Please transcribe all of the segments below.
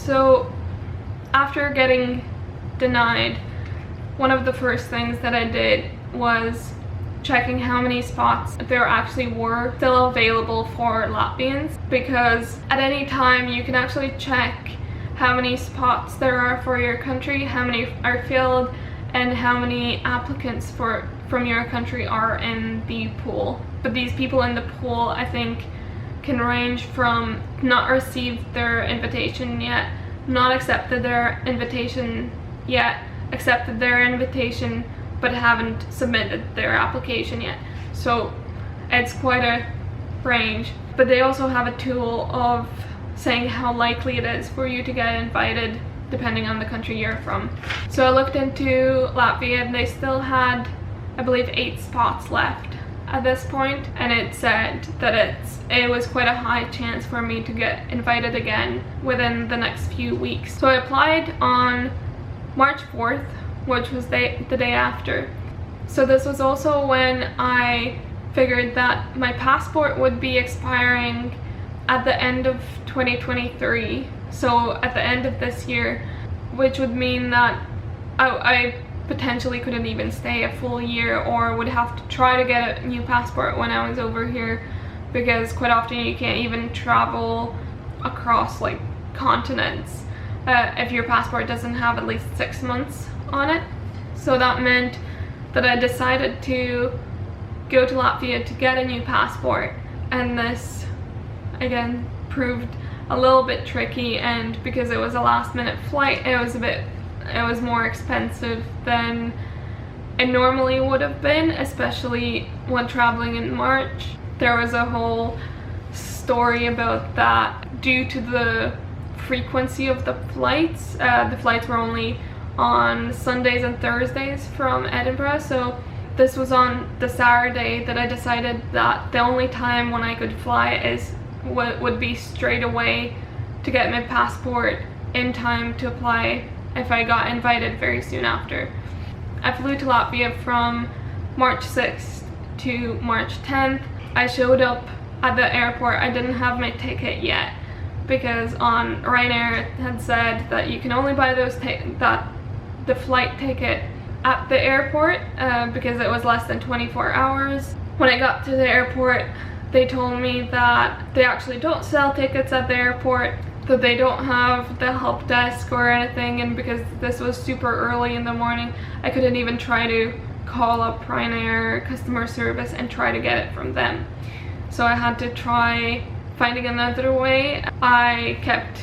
So after getting denied, one of the first things that I did was checking how many spots there actually were still available for Latvians, because at any time you can actually check how many spots there are for your country, how many are filled, and how many applicants from your country are in the pool. But these people in the pool, I think, can range from not received their invitation yet, not accepted their invitation yet, accepted their invitation but haven't submitted their application yet. So it's quite a range. But they also have a tool of saying how likely it is for you to get invited depending on the country you're from. So I looked into Latvia and they still had, I believe, 8 spots left at this point, and it said that it was quite a high chance for me to get invited again within the next few weeks. So I applied on March 4th, which was the day after. So this was also when I figured that my passport would be expiring at the end of 2023, so at the end of this year, which would mean that I potentially couldn't even stay a full year, or would have to try to get a new passport when I was over here, because quite often you can't even travel across like continents if your passport doesn't have at least 6 months on it. So that meant that I decided to go to Latvia to get a new passport, and this again proved a little bit tricky, and because it was a last-minute flight, it was more expensive than it normally would have been, especially when traveling in March. There was a whole story about that due to the frequency of the flights. The flights were only on Sundays and Thursdays from Edinburgh, so this was on the Saturday that I decided that the only time when I could fly would be straight away to get my passport in time to apply if I got invited very soon after. I flew to Latvia from March 6th to March 10th. I showed up at the airport. I didn't have my ticket yet because on Ryanair it had said that you can only buy the flight ticket at the airport because it was less than 24 hours. When I got to the airport, they told me that they actually don't sell tickets at the airport, that they don't have the help desk or anything, and because this was super early in the morning, I couldn't even try to call up Ryanair customer service and try to get it from them. So I had to try finding another way. I kept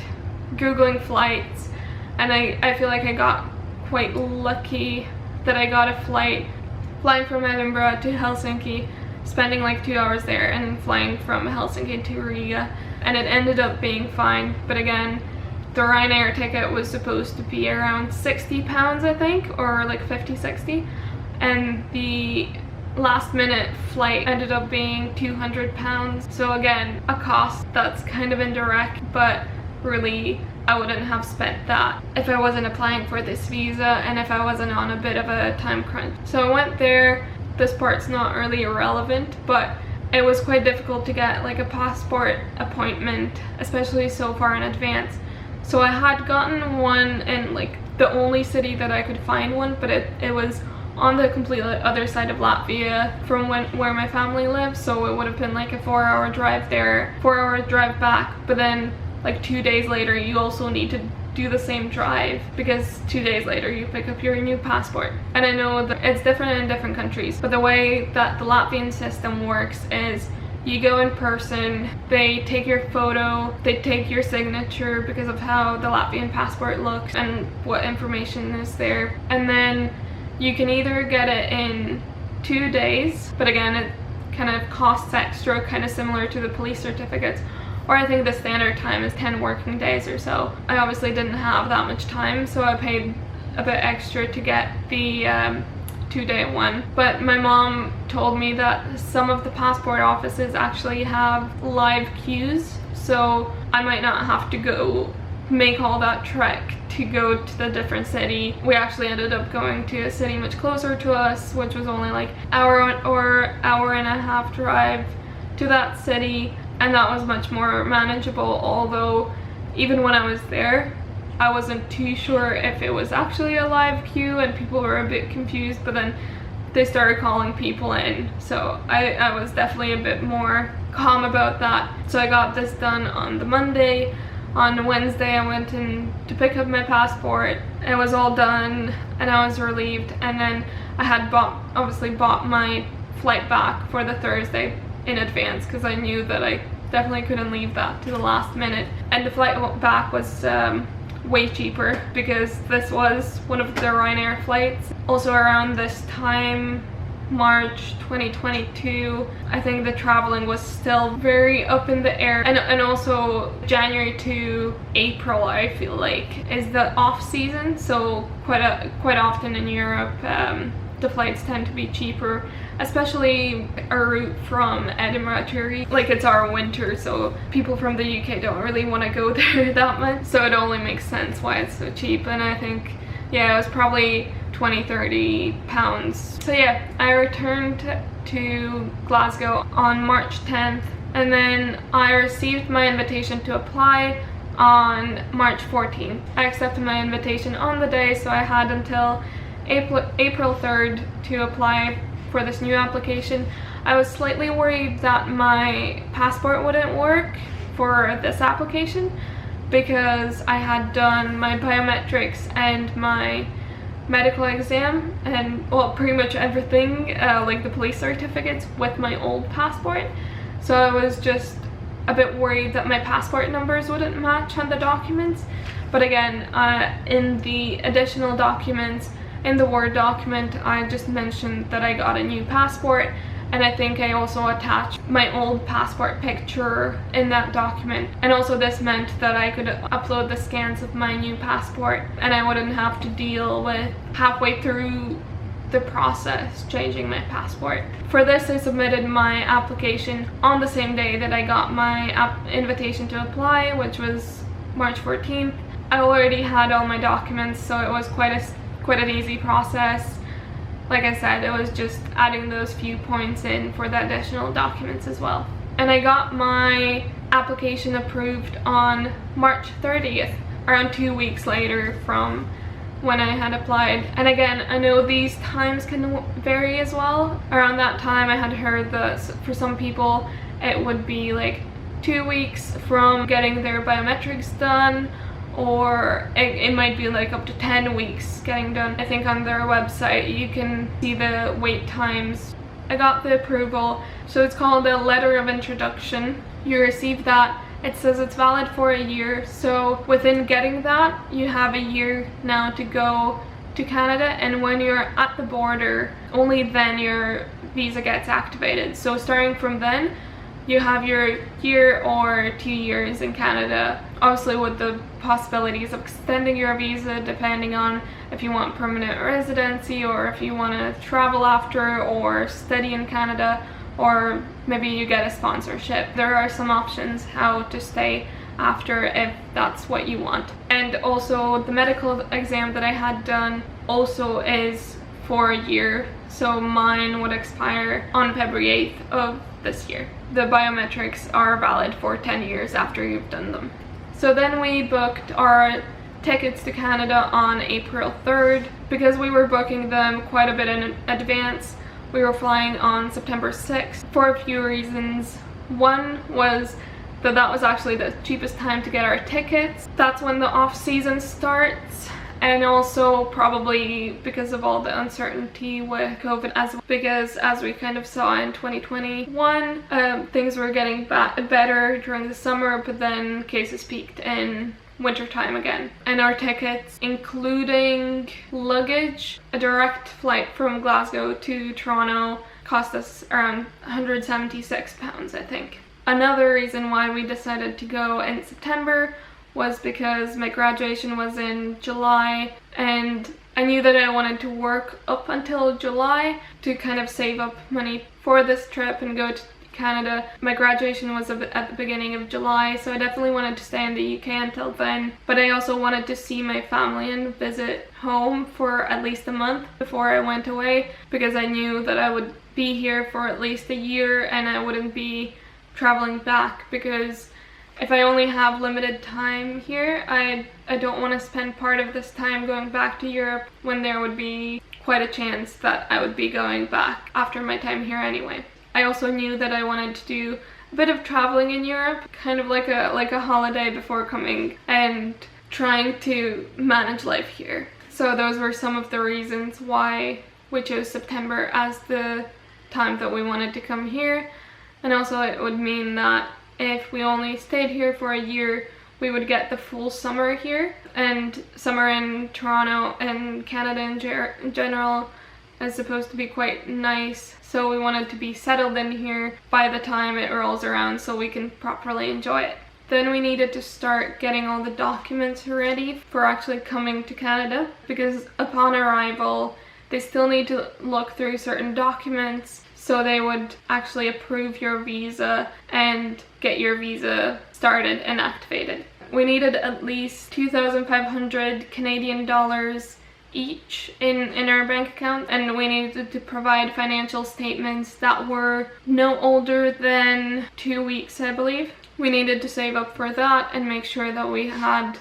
Googling flights, and I feel like I got quite lucky that I got a flying from Edinburgh to Helsinki, spending like 2 hours there, and then flying from Helsinki to Riga, and it ended up being fine. But again, the Ryanair ticket was supposed to be around £60, I think, or like 50-60, and the last minute flight ended up being £200. So again, a cost that's kind of indirect, but really I wouldn't have spent that if I wasn't applying for this visa and if I wasn't on a bit of a time crunch. So I went there. This part's not really irrelevant, but it was quite difficult to get like a passport appointment, especially so far in advance. So I had gotten one in like the only city that I could find one, but it was on the completely other side of Latvia from where my family lives, so it would have been like a 4-hour drive there, 4-hour drive back. But then like 2 days later you also need to do the same drive, because 2 days later you pick up your new passport. And I know that it's different in different countries, but the way that the Latvian system works is you go in person, they take your photo, they take your signature because of how the Latvian passport looks and what information is there, and then you can either get it in 2 days, but again it kind of costs extra, kind of similar to the police certificates, or I think the standard time is 10 working days or so. I obviously didn't have that much time, so I paid a bit extra to get the 2-day one. But my mom told me that some of the passport offices actually have live queues, so I might not have to go make all that trek to go to the different city. We actually ended up going to a city much closer to us, which was only like hour or hour and a half drive to that city, and that was much more manageable. Although even when I was there, I wasn't too sure if it was actually a live queue and people were a bit confused, but then they started calling people in, so I was definitely a bit more calm about that. So I got this done on the Monday. On Wednesday I went in to pick up my passport. It was all done and I was relieved, and then I had obviously bought my flight back for the Thursday in advance because I knew that I definitely couldn't leave that to the last minute. And the flight back was way cheaper because this was one of the Ryanair flights. Also around this time, March 2022, I think the traveling was still very up in the air, and also January to April I feel like is the off season, so quite often in Europe the flights tend to be cheaper, especially our route from Edinburgh to Uri. Like, it's our winter, so people from the UK don't really want to go there that much, so it only makes sense why it's so cheap. And I think, yeah, it was probably 20-30 pounds. So yeah, I returned to Glasgow on March 10th, and then I received my invitation to apply on March 14th. I accepted my invitation on the day, so I had until April 3rd to apply for this new application. I was slightly worried that my passport wouldn't work for this application because I had done my biometrics and my medical exam and, well, pretty much everything, like the police certificates, with my old passport. So I was just a bit worried that my passport numbers wouldn't match on the documents. But again, in the additional documents, in the Word document, I just mentioned that I got a new passport, and I think I also attached my old passport picture in that document. And also this meant that I could upload the scans of my new passport and I wouldn't have to deal with halfway through the process changing my passport. For this, I submitted my application on the same day that I got my invitation to apply, which was March 14th. I already had all my documents, so it was quite an easy process. Like I said, it was just adding those few points in for the additional documents as well. And I got my application approved on March 30th, around 2 weeks later from when I had applied. And again, I know these times can vary as well. Around that time I had heard that for some people it would be like 2 weeks from getting their biometrics done, or it might be like up to 10 weeks getting done. I think on their website you can see the wait times. I got the approval, so it's called a letter of introduction. You receive that. It says it's valid for a year, so within getting that you have a year now to go to Canada, and when you're at the border, only then your visa gets activated. So starting from then, you have your year or 2 years in Canada, obviously with the possibilities of extending your visa depending on if you want permanent residency or if you want to travel after or study in Canada, or maybe you get a sponsorship. There are some options how to stay after if that's what you want. And also the medical exam that I had done also is for a year, so mine would expire on February 8th of this year. The biometrics are valid for 10 years after you've done them. So then we booked our tickets to Canada on April 3rd. Because we were booking them quite a bit in advance, we were flying on September 6th for a few reasons. One was that was actually the cheapest time to get our tickets. That's when the off season starts, and also probably because of all the uncertainty with COVID, because as we kind of saw in 2021, things were getting better during the summer, but then cases peaked in wintertime again. And our tickets, including luggage, a direct flight from Glasgow to Toronto, cost us around £176, I think. Another reason why we decided to go in September was because my graduation was in July, and I knew that I wanted to work up until July to kind of save up money for this trip and go to Canada. My graduation was at the beginning of July, so I definitely wanted to stay in the UK until then, but I also wanted to see my family and visit home for at least a month before I went away, because I knew that I would be here for at least a year and I wouldn't be traveling back, because if I only have limited time here, I don't want to spend part of this time going back to Europe when there would be quite a chance that I would be going back after my time here anyway. I also knew that I wanted to do a bit of traveling in Europe, kind of like a holiday before coming and trying to manage life here. So those were some of the reasons why we chose September as the time that we wanted to come here. And also it would mean that if we only stayed here for a year, we would get the full summer here. And summer in Toronto and Canada in general is supposed to be quite nice. So we wanted to be settled in here by the time it rolls around so we can properly enjoy it. Then we needed to start getting all the documents ready for actually coming to Canada, because upon arrival, they still need to look through certain documents so they would actually approve your visa and get your visa started and activated. We needed at least 2,500 Canadian dollars each in our bank account, and we needed to provide financial statements that were no older than 2 weeks, I believe. We needed to save up for that and make sure that we had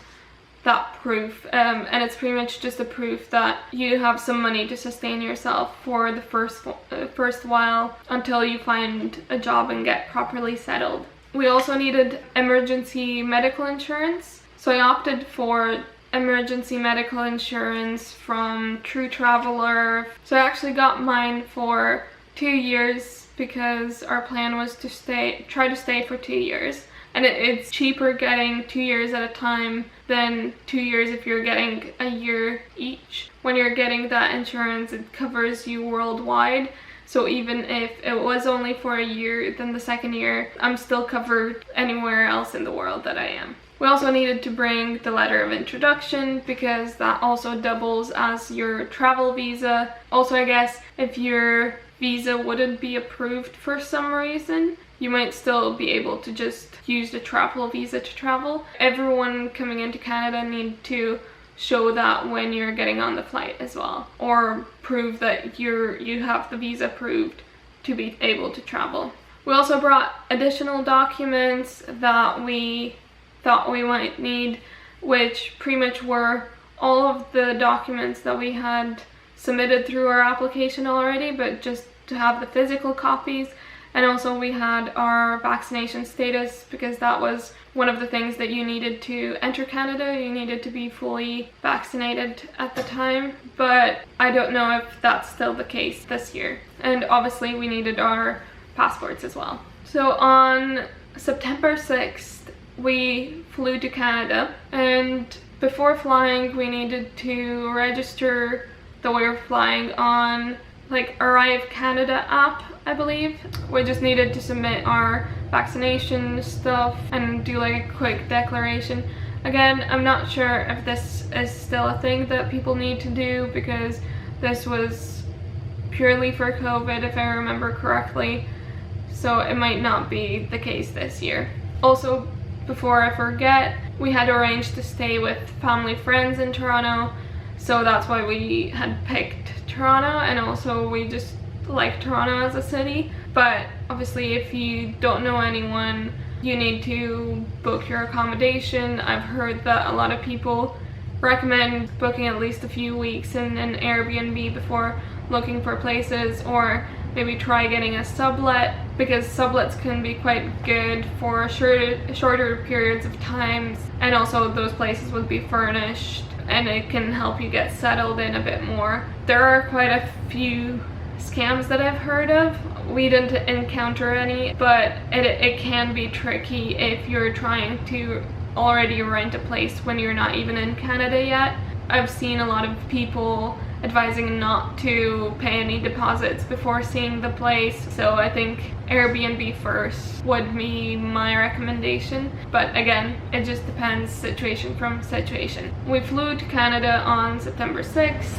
that proof, and it's pretty much just a proof that you have some money to sustain yourself for the first while until you find a job and get properly settled. We also needed emergency medical insurance, so I opted for emergency medical insurance from True Traveler. So I actually got mine for 2 years because our plan was to try to stay for 2 years. And it's cheaper getting 2 years at a time than 2 years if you're getting a year each. When you're getting that insurance, it covers you worldwide. So even if it was only for a year, then the second year, I'm still covered anywhere else in the world that I am. We also needed to bring the letter of introduction because that also doubles as your travel visa. Also, I guess if your visa wouldn't be approved for some reason, you might still be able to just use the travel visa to travel. Everyone coming into Canada need to show that when you're getting on the flight as well, or prove that you have the visa approved to be able to travel. We also brought additional documents that we thought we might need, which pretty much were all of the documents that we had submitted through our application already, but just to have the physical copies. And also we had our vaccination status, because that was one of the things that you needed to enter Canada. You needed to be fully vaccinated at the time, but I don't know if that's still the case this year. And obviously we needed our passports as well. So on September 6th, we flew to Canada, and before flying we needed to register that we were flying on like Arrive Canada app, I believe. We just needed to submit our vaccination stuff and do like a quick declaration. Again, I'm not sure if this is still a thing that people need to do, because this was purely for COVID if I remember correctly, so it might not be the case this year. Also, before I forget, we had arranged to stay with family friends in Toronto, so that's why we had picked Toronto, and also we just like Toronto as a city. But obviously if you don't know anyone, you need to book your accommodation. I've heard that a lot of people recommend booking at least a few weeks in an Airbnb before looking for places, or maybe try getting a sublet, because sublets can be quite good for shorter periods of time, and also those places would be furnished and it can help you get settled in a bit more. There are quite a few scams that I've heard of. We didn't encounter any, but it can be tricky if you're trying to already rent a place when you're not even in Canada yet. I've seen a lot of people advising not to pay any deposits before seeing the place, so I think Airbnb first would be my recommendation. But again, it just depends situation from situation. We flew to Canada on September 6th.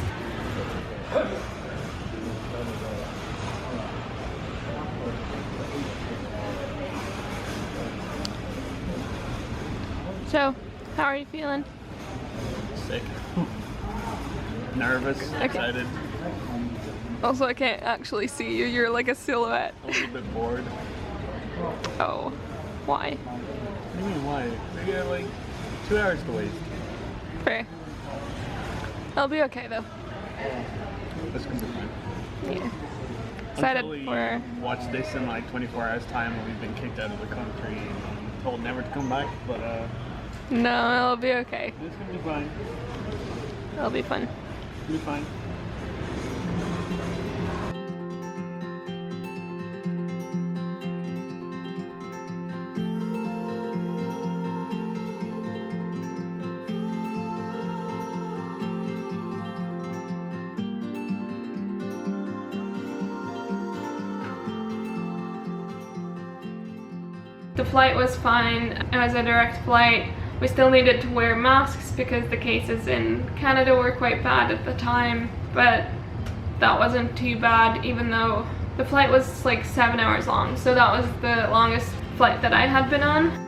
So, how are you feeling? Sick. Nervous, excited. Also, I can't actually see you. You're like a silhouette. A little bit bored. Oh, why? What do you mean, why? We got like 2 hours to waste. Fair. I'll be okay though. That's gonna be fine. Yeah. Excited Until we for... watch this in like 24 hours time and we've been kicked out of the country and told never to come back, but No, it'll be okay. it's gonna be fine. It'll be fun. It'll be fine. The flight was fine. It was a direct flight. We still needed to wear masks because the cases in Canada were quite bad at the time, but that wasn't too bad, even though the flight was like 7 hours long, so that was the longest flight that I had been on.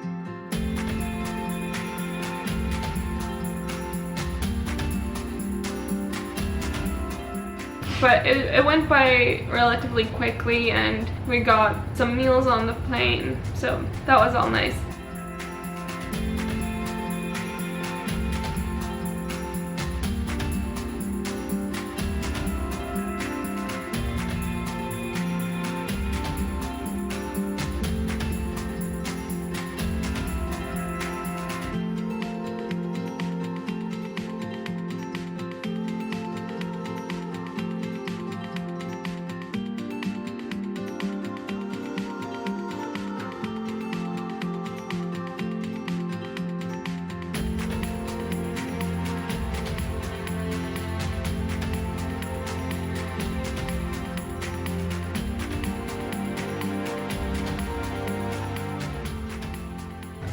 But it went by relatively quickly and we got some meals on the plane, so that was all nice.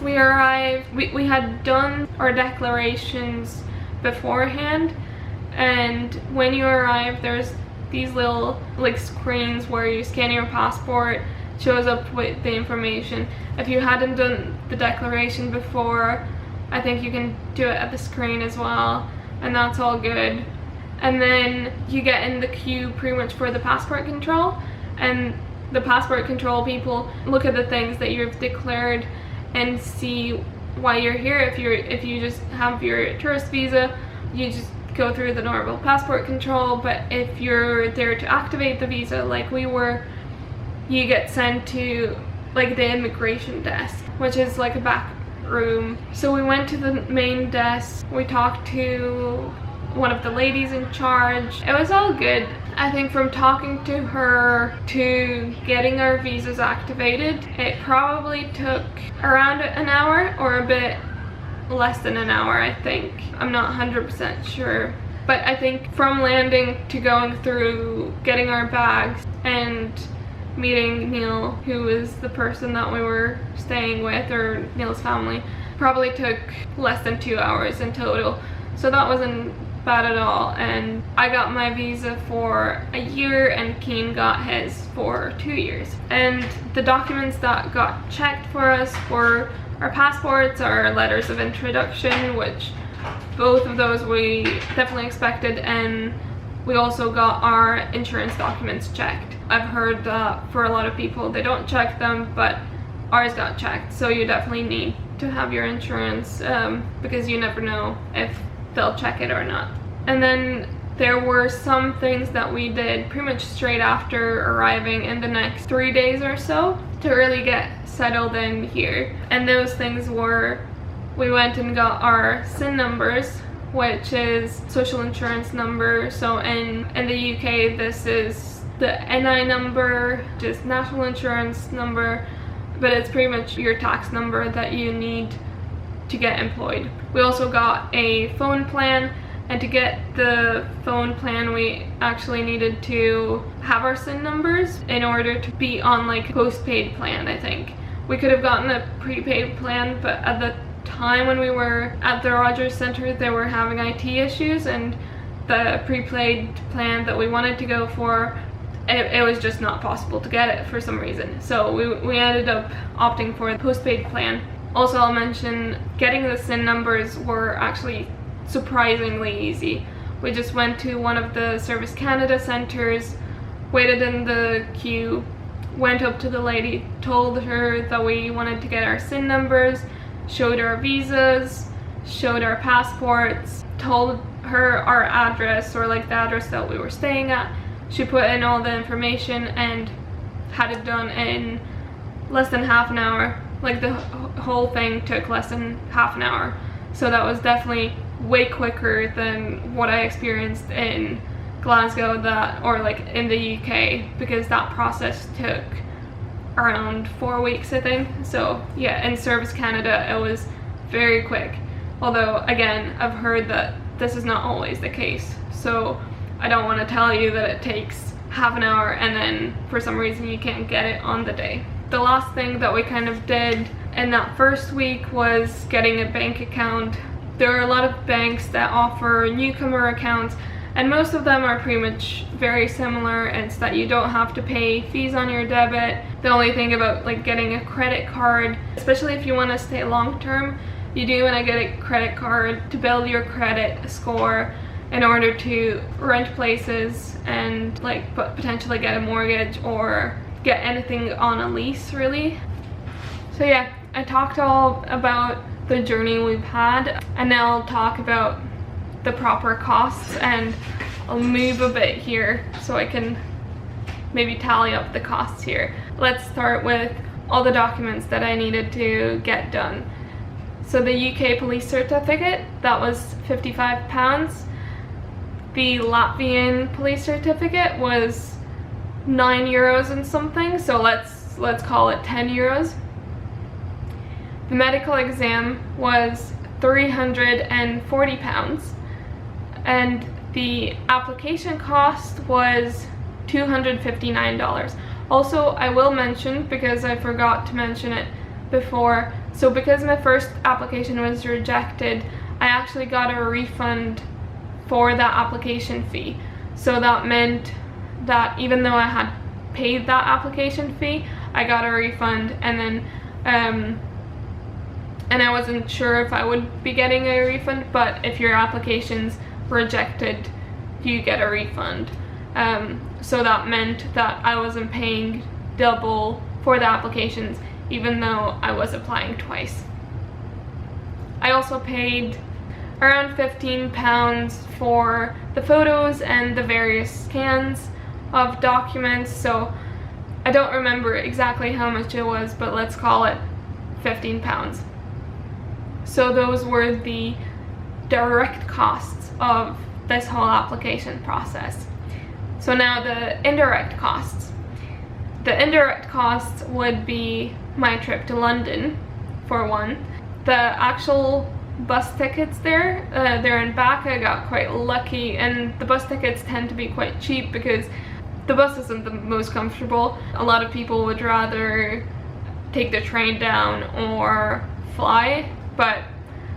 We arrived, we had done our declarations beforehand, and when you arrive there's these little like screens where you scan your passport, shows up with the information. If you hadn't done the declaration before, I think you can do it at the screen as well, and that's all good. And then you get in the queue pretty much for the passport control, and the passport control people look at the things that you've declared and see why you're here. If you just have your tourist visa, you just go through the normal passport control, but if you're there to activate the visa like we were, you get sent to like the immigration desk, which is like a back room. So we went to the main desk, we talked to one of the ladies in charge. It was all good. I think from talking to her to getting our visas activated, it probably took around an hour or a bit less than an hour, I think. I'm not 100% sure. But I think from landing to going through getting our bags and meeting Neil, who is the person that we were staying with, or Neil's family, probably took less than 2 hours in total. So that wasn't bad at all, and I got my visa for a year and Keen got his for 2 years. And the documents that got checked for us were our passports, our letters of introduction, which both of those we definitely expected, and we also got our insurance documents checked. I've heard that for a lot of people they don't check them, but ours got checked, so you definitely need to have your insurance because you never know if they'll check it or not. And then there were some things that we did pretty much straight after arriving in the next 3 days or so to really get settled in here. And those things were, we went and got our SIN numbers, which is social insurance number. So in the UK this is the NI number, just national insurance number, but it's pretty much your tax number that you need to get employed. We also got a phone plan, and to get the phone plan we actually needed to have our SIN numbers in order to be on like a postpaid plan. I think we could have gotten a prepaid plan, but at the time when we were at the Rogers Centre they were having IT issues, and the prepaid plan that we wanted to go for, it was just not possible to get it for some reason. So we ended up opting for the postpaid plan. Also, I'll mention getting the SIN numbers were actually surprisingly easy. We just went to one of the Service Canada centres, waited in the queue, went up to the lady, told her that we wanted to get our SIN numbers. showed our visas, showed our passports, told her our address, or like the address that we were staying at. She put in all the information and had it done in less than half an hour. Like the whole thing took less than half an hour. So that was definitely way quicker than what I experienced in Glasgow, or like in the UK, because that process took around 4 weeks, I think. So yeah, in Service Canada it was very quick. Although again, I've heard that this is not always the case. So I don't want to tell you that it takes half an hour and then for some reason you can't get it on the day. The last thing that we kind of did in that first week was getting a bank account. There are a lot of banks that offer newcomer accounts, and most of them are pretty much very similar. It's that you don't have to pay fees on your debit. The only thing about like getting a credit card, especially if you want to stay long term, you do want to get a credit card to build your credit score in order to rent places and like potentially get a mortgage or get anything on a lease, really. So yeah, I talked all about the journey we've had, and now I'll talk about the proper costs, and I'll move a bit here so I can maybe tally up the costs here. Let's start with all the documents that I needed to get done. So the UK police certificate, that was £55. The Latvian police certificate was €9 and something, so let's call it €10. The medical exam was £340, and the application cost was $259. Also, I will mention, because I forgot to mention it before, so because my first application was rejected, I actually got a refund for that application fee. So that meant that even though I had paid that application fee, I got a refund, and then and I wasn't sure if I would be getting a refund, but if your application's rejected, you get a refund. So that meant that I wasn't paying double for the applications, even though I was applying twice. I also paid around £15 for the photos and the various scans of documents, so I don't remember exactly how much it was, but let's call it £15. So those were the direct costs of this whole application process. So now the indirect costs. The indirect costs would be my trip to London, for one. The actual bus tickets there and back, I got quite lucky, and the bus tickets tend to be quite cheap because the bus isn't the most comfortable. A lot of people would rather take the train down or fly, but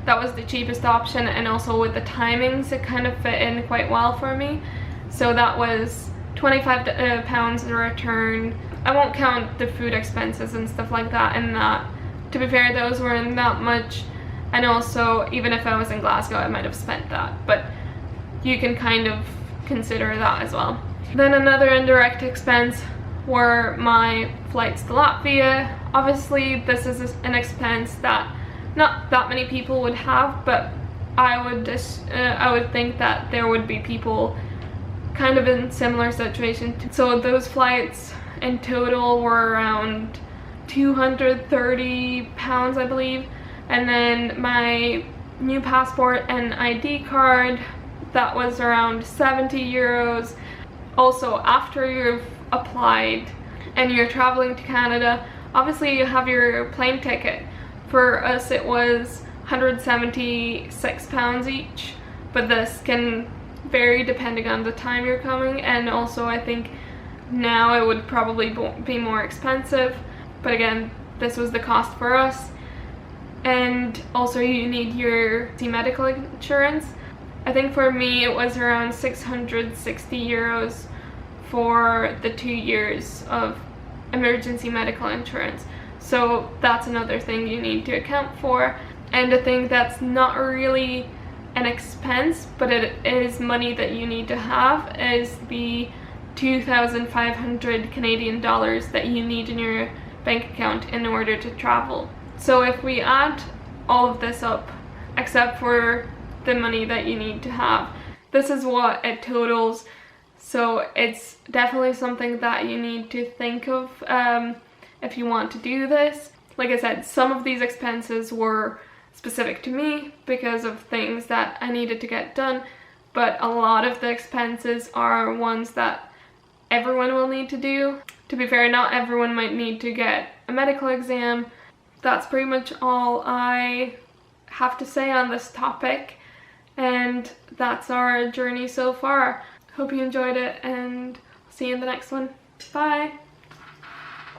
that was the cheapest option, and also with the timings it kind of fit in quite well for me. So that was £25 a return. I won't count the food expenses and stuff like that, and that, to be fair, those weren't that much, and also even if I was in Glasgow I might have spent that, but you can kind of consider that as well. Then another indirect expense were my flights to Latvia. Obviously this is an expense that not that many people would have, but I would think that there would be people kind of in similar situation. So those flights in total were around £230, I believe, and then my new passport and ID card, that was around €70. Also, after you've applied and you're traveling to Canada, obviously you have your plane ticket. For us it was £176 each, but this can vary depending on the time you're coming, and also I think now it would probably be more expensive, but again, this was the cost for us. And also you need your medical insurance. I think for me it was around €660 for the 2 years of emergency medical insurance. So that's another thing you need to account for. And a thing that's not really an expense, but it is money that you need to have, is the 2,500 Canadian dollars that you need in your bank account in order to travel. So if we add all of this up except for the money that you need to have. This is what it totals, so it's definitely something that you need to think of if you want to do this. Like I said, some of these expenses were specific to me because of things that I needed to get done, but a lot of the expenses are ones that everyone will need to do. To be fair, not everyone might need to get a medical exam. That's pretty much all I have to say on this topic, and that's our journey so far. Hope you enjoyed it, and see you in the next one. Bye!